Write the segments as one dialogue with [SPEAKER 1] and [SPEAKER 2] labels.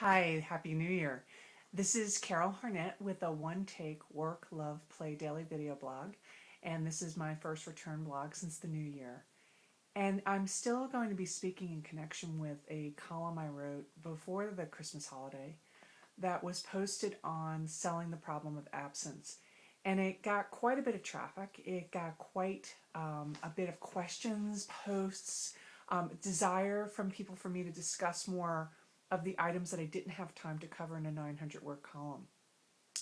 [SPEAKER 1] Hi, Happy New Year. This is Carol Harnett with a one-take Work.Love.Play daily video blog, and this is my first return blog since the new year. And I'm still going to be speaking in connection with a column I wrote before the Christmas holiday that was posted on selling the problem of absence. And it got quite a bit of traffic. It got quite a bit of questions, posts, desire from people for me to discuss more of the items that I didn't have time to cover in a 900 word column.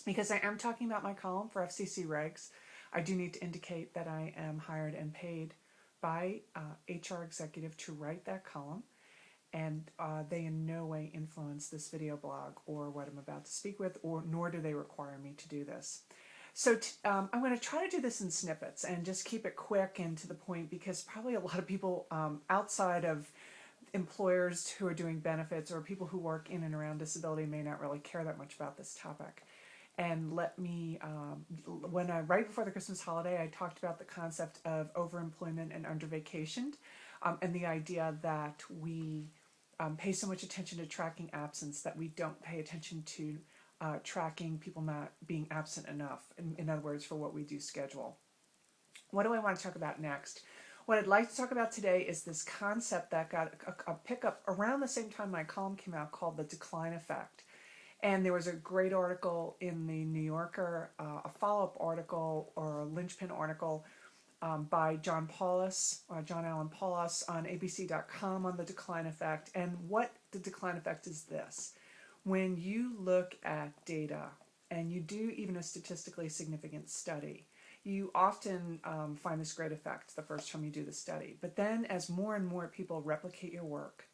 [SPEAKER 1] Because I am talking about my column for FCC regs, I do need to indicate that I am hired and paid by HR executive to write that column, and they in no way influence this video blog or what I'm about to speak with, or nor do they require me to do this. So I'm going to try to do this in snippets and just keep it quick and to the point, because probably a lot of people outside of employers who are doing benefits or people who work in and around disability may not really care that much about this topic. And let me, right before the Christmas holiday, I talked about the concept of overemployment and undervacationed, and the idea that we pay so much attention to tracking absence that we don't pay attention to tracking people not being absent enough, in other words, for what we do schedule. What do I want to talk about next? What I'd like to talk about today is this concept that got a pickup around the same time my column came out, called the decline effect. And there was a great article in the New Yorker, a follow-up article or a linchpin article by John Allen Paulus on abc.com on the decline effect. And what the decline effect is this. When you look at data and you do even a statistically significant study, you often find this great effect the first time you do the study. But then as more and more people replicate your work,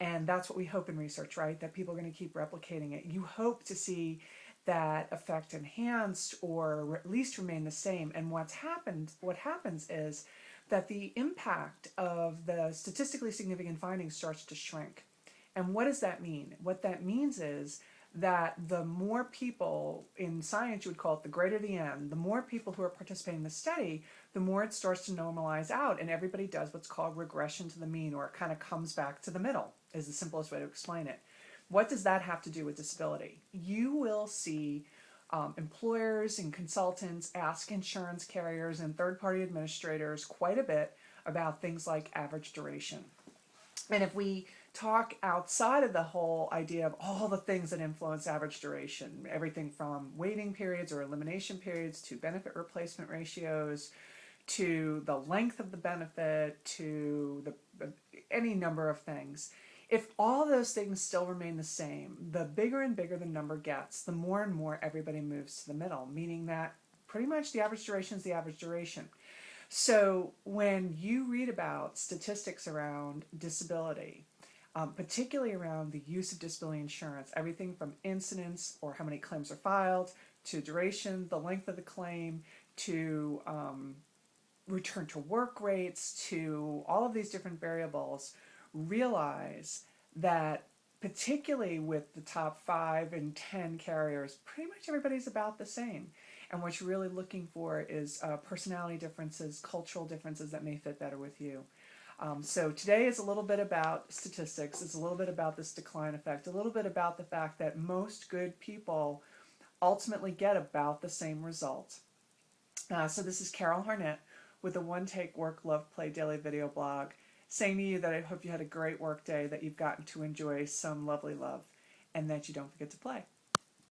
[SPEAKER 1] and that's what we hope in research, right? That people are going to keep replicating it. You hope to see that effect enhanced or at least remain the same. And what happens is that the impact of the statistically significant findings starts to shrink. And what does that mean? What that means is that the more people, in science you would call it the greater the N, the more people who are participating in the study, the more it starts to normalize out, and everybody does what's called regression to the mean, or it kind of comes back to the middle, is the simplest way to explain it. What does that have to do with disability? You will see employers and consultants ask insurance carriers and third-party administrators quite a bit about things like average duration. And if we talk outside of the whole idea of all the things that influence average duration, everything from waiting periods or elimination periods to benefit replacement ratios, to the length of the benefit, to any number of things. If all those things still remain the same, the bigger and bigger the number gets, the more and more everybody moves to the middle, meaning that pretty much the average duration is the average duration. So when you read about statistics around disability, particularly around the use of disability insurance, everything from incidence or how many claims are filed, to duration, the length of the claim, to return to work rates, to all of these different variables, realize that particularly with the top 5 and 10 carriers, pretty much everybody's about the same. And what you're really looking for is personality differences, cultural differences that may fit better with you. So today is a little bit about statistics. It's a little bit about this decline effect, a little bit about the fact that most good people ultimately get about the same result. So this is Carol Harnett with a one-take Work.Love.Play daily video blog, saying to you that I hope you had a great work day, that you've gotten to enjoy some lovely love, and that you don't forget to play.